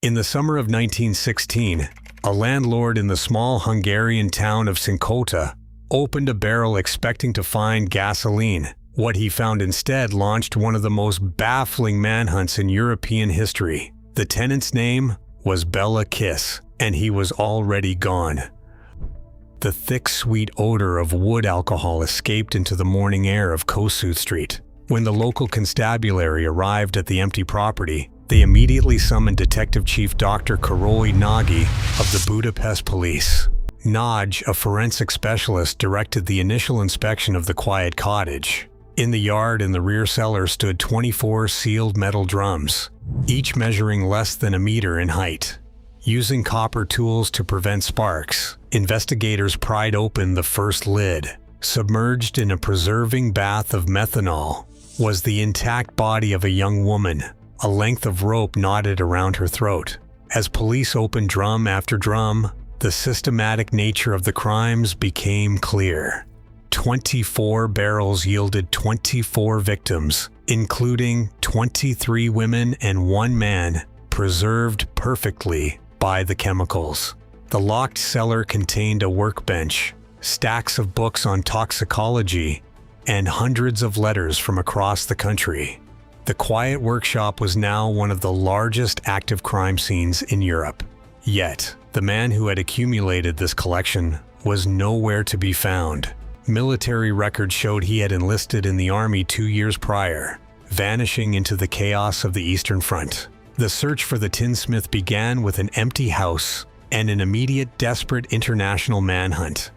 In the summer of 1916, a landlord in the small Hungarian town of Cinkota opened a barrel expecting to find gasoline. What he found instead launched one of the most baffling manhunts in European history. The tenant's name was Béla Kiss, and he was already gone. The thick, sweet odor of wood alcohol escaped into the morning air of Kossuth Street. When the local constabulary arrived at the empty property, they immediately summoned Detective Chief Dr. Károly Nagy of the Budapest Police. Nagy, a forensic specialist, directed the initial inspection of the quiet cottage. In the yard and the rear cellar stood 24 sealed metal drums, each measuring less than a meter in height. Using copper tools to prevent sparks, investigators pried open the first lid. Submerged in a preserving bath of methanol was the intact body of a young woman, a length of rope knotted around her throat. As police opened drum after drum, the systematic nature of the crimes became clear. 24 barrels yielded 24 victims, including 23 women and 1 man, preserved perfectly by the chemicals. The locked cellar contained a workbench, stacks of books on toxicology, and hundreds of letters from across the country. The quiet workshop was now one of the largest active crime scenes in Europe. Yet, the man who had accumulated this collection was nowhere to be found. Military records showed he had enlisted in the army 2 years prior, vanishing into the chaos of the Eastern Front. The search for the tinsmith began with an empty house and an immediate, desperate international manhunt.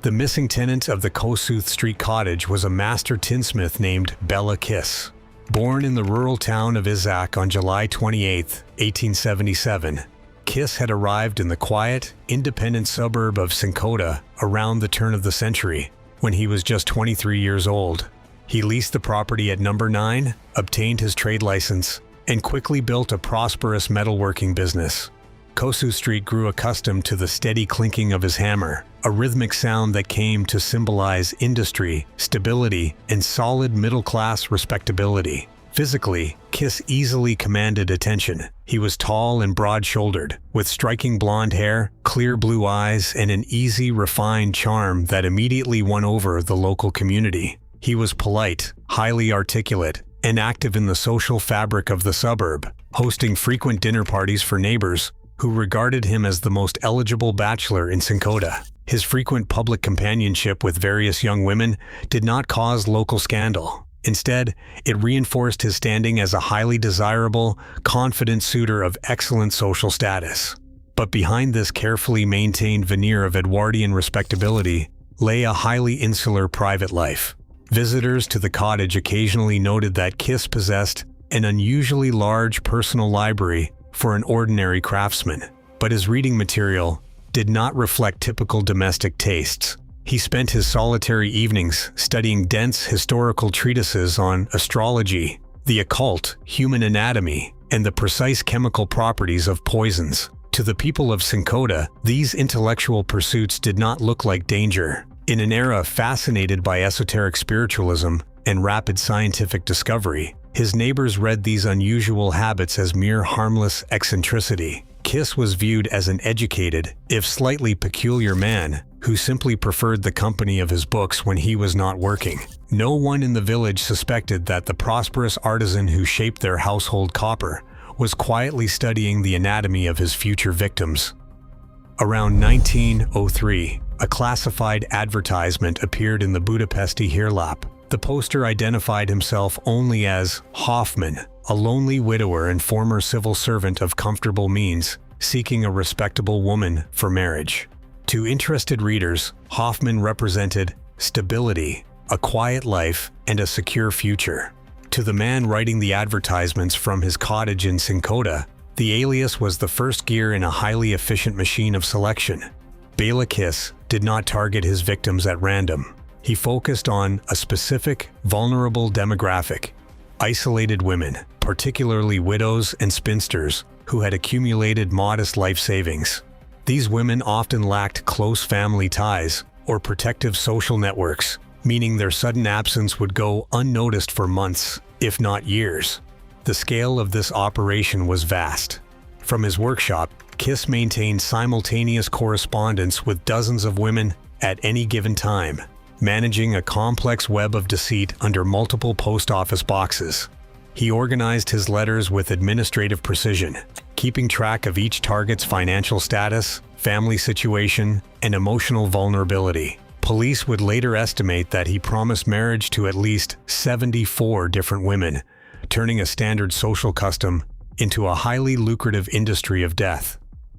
The missing tenant of the Kossuth Street cottage was a master tinsmith named Béla Kiss. Born in the rural town of Izsák on July 28, 1877, Kiss had arrived in the quiet, independent suburb of Cinkota around the turn of the century, when he was just 23 years old. He leased the property at number 9, obtained his trade license, and quickly built a prosperous metalworking business. Kossuth Street grew accustomed to the steady clinking of his hammer, a rhythmic sound that came to symbolize industry, stability, and solid middle-class respectability. Physically, Kiss easily commanded attention. He was tall and broad-shouldered, with striking blonde hair, clear blue eyes, and an easy, refined charm that immediately won over the local community. He was polite, highly articulate, and active in the social fabric of the suburb, hosting frequent dinner parties for neighbors who regarded him as the most eligible bachelor in Cinkota. His frequent public companionship with various young women did not cause local scandal. Instead, it reinforced his standing as a highly desirable, confident suitor of excellent social status. But behind this carefully maintained veneer of Edwardian respectability lay a highly insular private life. Visitors to the cottage occasionally noted that Kiss possessed an unusually large personal library for an ordinary craftsman, but his reading material did not reflect typical domestic tastes. He spent his solitary evenings studying dense historical treatises on astrology, the occult, human anatomy, and the precise chemical properties of poisons. To the people of Cinkota, these intellectual pursuits did not look like danger. In an era fascinated by esoteric spiritualism and rapid scientific discovery, his neighbors read these unusual habits as mere harmless eccentricity. Kiss was viewed as an educated, if slightly peculiar man, who simply preferred the company of his books when he was not working. No one in the village suspected that the prosperous artisan who shaped their household copper was quietly studying the anatomy of his future victims. Around 1903, a classified advertisement appeared in the Budapesti Hírlap. The poster identified himself only as Hoffman, a lonely widower and former civil servant of comfortable means, seeking a respectable woman for marriage. To interested readers, Hoffman represented stability, a quiet life, and a secure future. To the man writing the advertisements from his cottage in Cinkota, the alias was the first gear in a highly efficient machine of selection. Béla Kiss did not target his victims at random. He focused on a specific, vulnerable demographic: isolated women, particularly widows and spinsters, who had accumulated modest life savings. These women often lacked close family ties or protective social networks, meaning their sudden absence would go unnoticed for months, if not years. The scale of this operation was vast. From his workshop, Kiss maintained simultaneous correspondence with dozens of women at any given time, managing a complex web of deceit under multiple post office boxes. He organized his letters with administrative precision, keeping track of each target's financial status, family situation, and emotional vulnerability. Police would later estimate that he promised marriage to at least 74 different women, turning a standard social custom into a highly lucrative industry of death.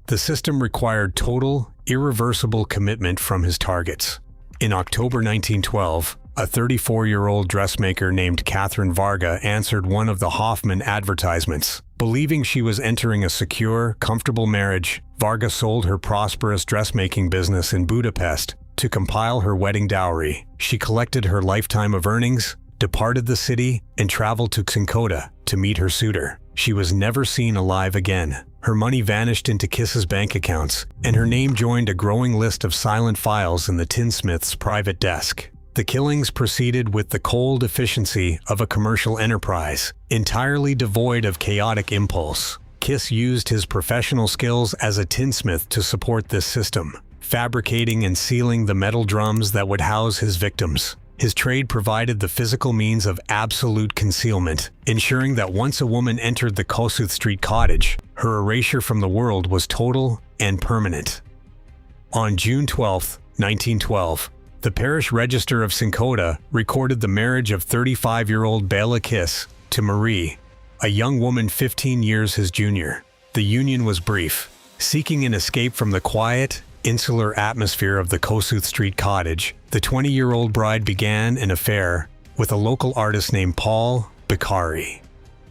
The system required total, irreversible commitment from his targets. In October 1912, a 34-year-old dressmaker named Catherine Varga answered one of the Hoffman advertisements. Believing she was entering a secure, comfortable marriage, Varga sold her prosperous dressmaking business in Budapest to compile her wedding dowry. She collected her lifetime of earnings, departed the city, and traveled to Cinkota to meet her suitor. She was never seen alive again. Her money vanished into Kiss's bank accounts, and her name joined a growing list of silent files in the tinsmith's private desk. The killings proceeded with the cold efficiency of a commercial enterprise, entirely devoid of chaotic impulse. Kiss used his professional skills as a tinsmith to support this system, fabricating and sealing the metal drums that would house his victims. His trade provided the physical means of absolute concealment, ensuring that once a woman entered the Kossuth Street cottage, her erasure from the world was total and permanent. On June 12, 1912, the parish register of Cinkota recorded the marriage of 35-year-old Béla Kiss to Marie, a young woman 15 years his junior. The union was brief. Seeking an escape from the quiet, insular atmosphere of the Kossuth Street cottage, the 20-year-old bride began an affair with a local artist named Paul Beccari.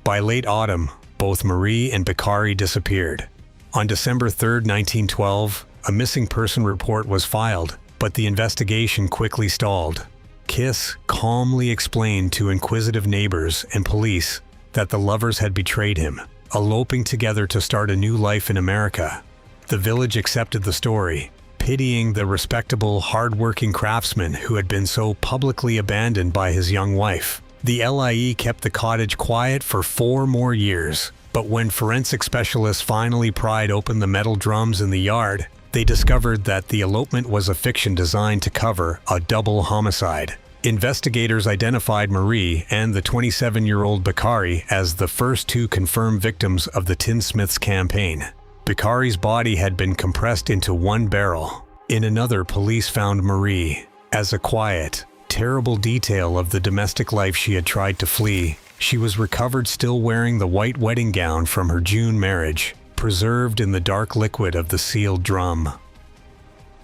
By late autumn, both Marie and Beccari disappeared. On December 3, 1912, a missing person report was filed, but the investigation quickly stalled. Kiss calmly explained to inquisitive neighbors and police that the lovers had betrayed him, eloping together to start a new life in America. The village accepted the story, pitying the respectable, hard-working craftsman who had been so publicly abandoned by his young wife. The LIE kept the cottage quiet for 4 more years, but when forensic specialists finally pried open the metal drums in the yard, they discovered that the elopement was a fiction designed to cover a double homicide. Investigators identified Marie and the 27-year-old Beccari as the first 2 confirmed victims of the tinsmith's campaign. Beccari's body had been compressed into 1 barrel. In another, police found Marie. As a quiet, terrible detail of the domestic life she had tried to flee, she was recovered still wearing the white wedding gown from her June marriage, preserved in the dark liquid of the sealed drum.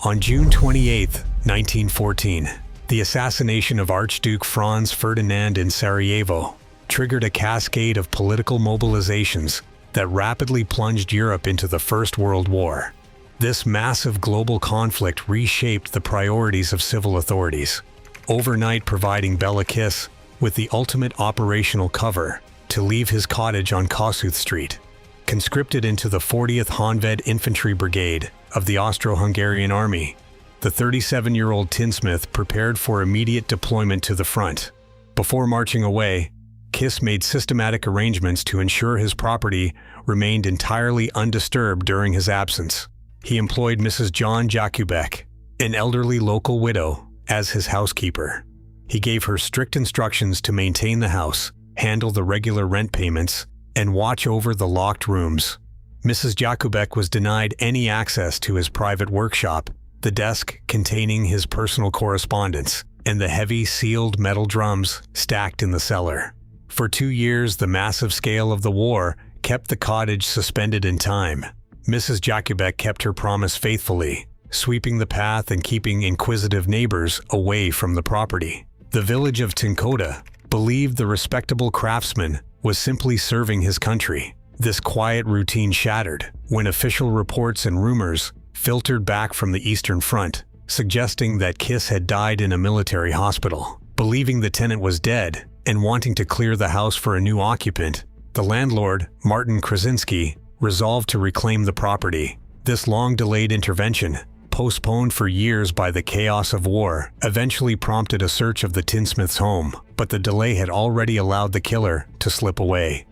On June 28, 1914, the assassination of Archduke Franz Ferdinand in Sarajevo triggered a cascade of political mobilizations that rapidly plunged Europe into the First World War. This massive global conflict reshaped the priorities of civil authorities, overnight providing Béla Kiss with the ultimate operational cover to leave his cottage on Kossuth Street. Conscripted into the 40th Honved Infantry Brigade of the Austro-Hungarian Army, the 37-year-old tinsmith prepared for immediate deployment to the front. Before marching away, Kiss made systematic arrangements to ensure his property remained entirely undisturbed during his absence. He employed Mrs. John Jakubek, an elderly local widow, as his housekeeper. He gave her strict instructions to maintain the house, handle the regular rent payments, and watch over the locked rooms. Mrs. Jakubek was denied any access to his private workshop, the desk containing his personal correspondence, and the heavy sealed metal drums stacked in the cellar. For 2 years, the massive scale of the war kept the cottage suspended in time. Mrs. Jakubek kept her promise faithfully, sweeping the path and keeping inquisitive neighbors away from the property. The village of Cinkota believed the respectable craftsman was simply serving his country. This quiet routine shattered when official reports and rumors filtered back from the Eastern Front, suggesting that Kiss had died in a military hospital. Believing the tenant was dead and wanting to clear the house for a new occupant, the landlord, Martin Krasinski, resolved to reclaim the property. This long-delayed intervention, postponed for years by the chaos of war, eventually prompted a search of the tinsmith's home, but the delay had already allowed the killer to slip away.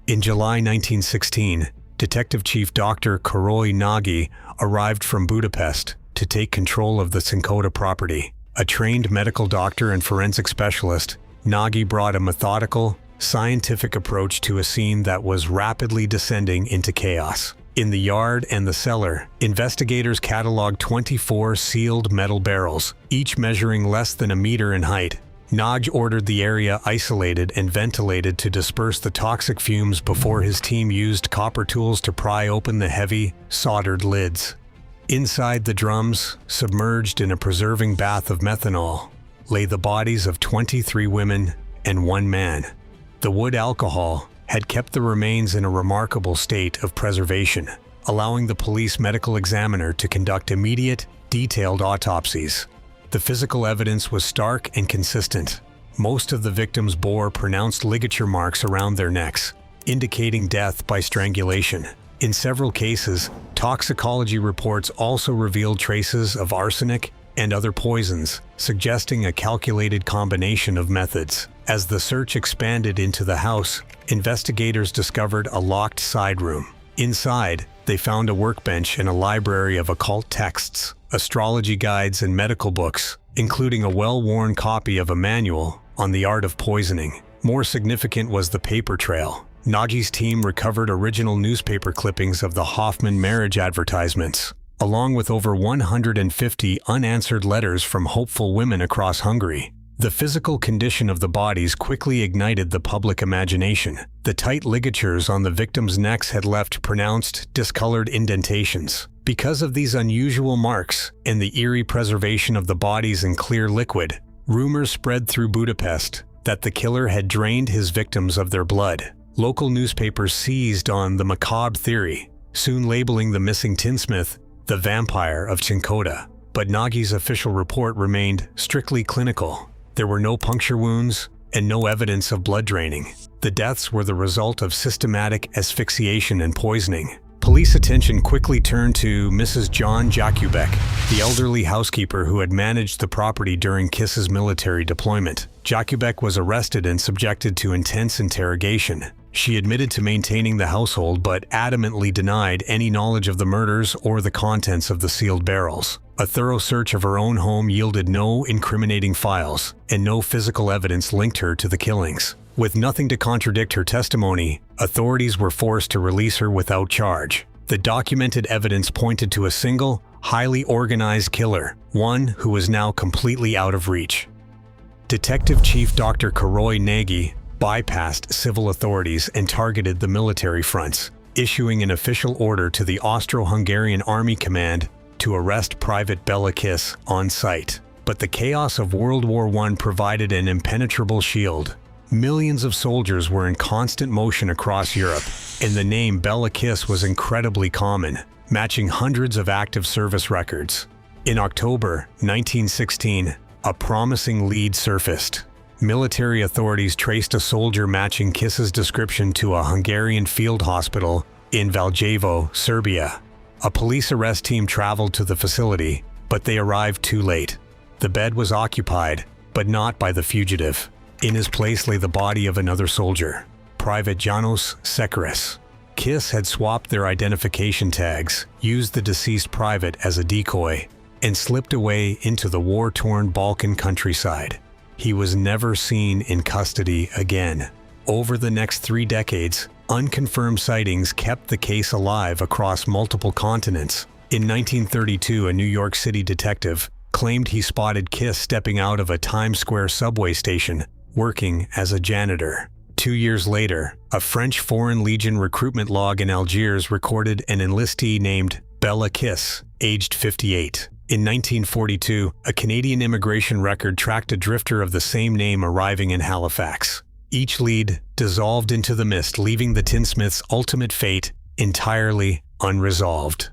In July 1916, Detective Chief Dr. Károly Nagy arrived from Budapest to take control of the Cinkota property. A trained medical doctor and forensic specialist, Nagy brought a methodical, scientific approach to a scene that was rapidly descending into chaos. In the yard and the cellar, investigators cataloged 24 sealed metal barrels, each measuring less than a meter in height. Nagy ordered the area isolated and ventilated to disperse the toxic fumes before his team used copper tools to pry open the heavy, soldered lids. Inside the drums, submerged in a preserving bath of methanol, lay the bodies of 23 women and 1 man. The wood alcohol had kept the remains in a remarkable state of preservation, allowing the police medical examiner to conduct immediate, detailed autopsies. The physical evidence was stark and consistent. Most of the victims bore pronounced ligature marks around their necks, indicating death by strangulation. In several cases, toxicology reports also revealed traces of arsenic and other poisons, suggesting a calculated combination of methods. As the search expanded into the house, investigators discovered a locked side room. Inside, they found a workbench and a library of occult texts, astrology guides, and medical books, including a well-worn copy of a manual on the art of poisoning. More significant was the paper trail. Nagy's team recovered original newspaper clippings of the Hoffman marriage advertisements, along with over 150 unanswered letters from hopeful women across Hungary. The physical condition of the bodies quickly ignited the public imagination. The tight ligatures on the victims' necks had left pronounced, discolored indentations. Because of these unusual marks and the eerie preservation of the bodies in clear liquid, rumors spread through Budapest that the killer had drained his victims of their blood. Local newspapers seized on the macabre theory, soon labeling the missing tinsmith the vampire of Cinkota. But Nagy's official report remained strictly clinical. There were no puncture wounds and no evidence of blood draining. The deaths were the result of systematic asphyxiation and poisoning. Police attention quickly turned to Mrs. John Jakubek, the elderly housekeeper who had managed the property during Kiss's military deployment. Jakubek was arrested and subjected to intense interrogation. She admitted to maintaining the household but adamantly denied any knowledge of the murders or the contents of the sealed barrels. A thorough search of her own home yielded no incriminating files, and no physical evidence linked her to the killings. With nothing to contradict her testimony, authorities were forced to release her without charge. The documented evidence pointed to a single, highly organized killer, one who was now completely out of reach. Detective Chief Dr. Károly Nagy bypassed civil authorities and targeted the military fronts, issuing an official order to the Austro-Hungarian Army Command to arrest Private Béla Kiss on site. But the chaos of World War I provided an impenetrable shield. Millions of soldiers were in constant motion across Europe, and the name Béla Kiss was incredibly common, matching hundreds of active service records. In October 1916, a promising lead surfaced. Military authorities traced a soldier matching Kiss's description to a Hungarian field hospital in Valjevo, Serbia. A police arrest team traveled to the facility, but they arrived too late. The bed was occupied, but not by the fugitive. In his place lay the body of another soldier, Private Janos Sekaris. Kiss had swapped their identification tags, used the deceased private as a decoy, and slipped away into the war-torn Balkan countryside. He was never seen in custody again. Over the next 3 decades, unconfirmed sightings kept the case alive across multiple continents. In 1932, a New York City detective claimed he spotted Kiss stepping out of a Times Square subway station, working as a janitor. 2 years later, a French Foreign Legion recruitment log in Algiers recorded an enlistee named Béla Kiss, aged 58. In 1942, a Canadian immigration record tracked a drifter of the same name arriving in Halifax. Each lead dissolved into the mist, leaving the tinsmith's ultimate fate entirely unresolved.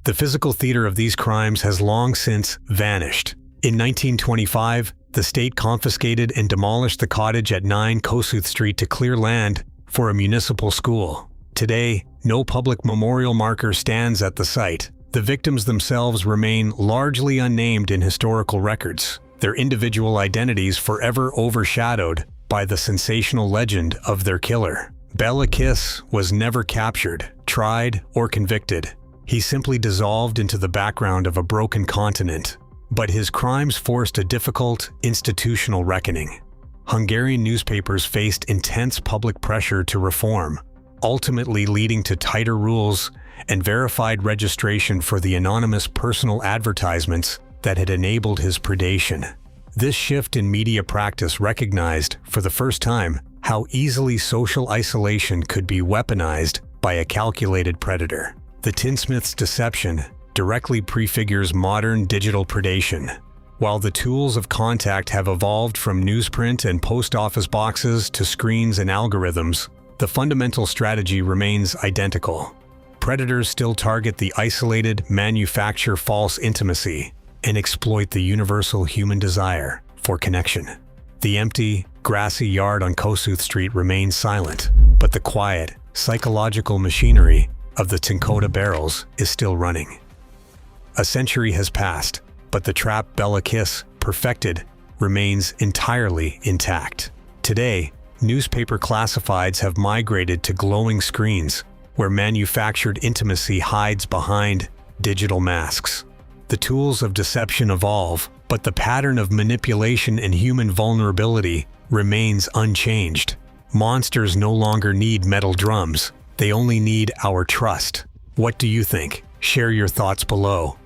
The physical theater of these crimes has long since vanished. In 1925, the state confiscated and demolished the cottage at 9 Kossuth Street to clear land for a municipal school. Today, no public memorial marker stands at the site. The victims themselves remain largely unnamed in historical records, their individual identities forever overshadowed by the sensational legend of their killer. Béla Kiss was never captured, tried, or convicted. He simply dissolved into the background of a broken continent. But his crimes forced a difficult, institutional reckoning. Hungarian newspapers faced intense public pressure to reform, ultimately leading to tighter rules and verified registration for the anonymous personal advertisements that had enabled his predation. This shift in media practice recognized, for the first time, how easily social isolation could be weaponized by a calculated predator. The tinsmith's deception directly prefigures modern digital predation. While the tools of contact have evolved from newsprint and post office boxes to screens and algorithms, the fundamental strategy remains identical. Predators still target the isolated, manufacture false intimacy, and exploit the universal human desire for connection. The empty, grassy yard on Kossuth Street remains silent, but the quiet, psychological machinery of the Cinkota barrels is still running. A century has passed, but the trap Béla Kiss perfected remains entirely intact. Today, newspaper classifieds have migrated to glowing screens where manufactured intimacy hides behind digital masks. The tools of deception evolve, but the pattern of manipulation and human vulnerability remains unchanged. Monsters no longer need metal drums. They only need our trust. What do you think? Share your thoughts below.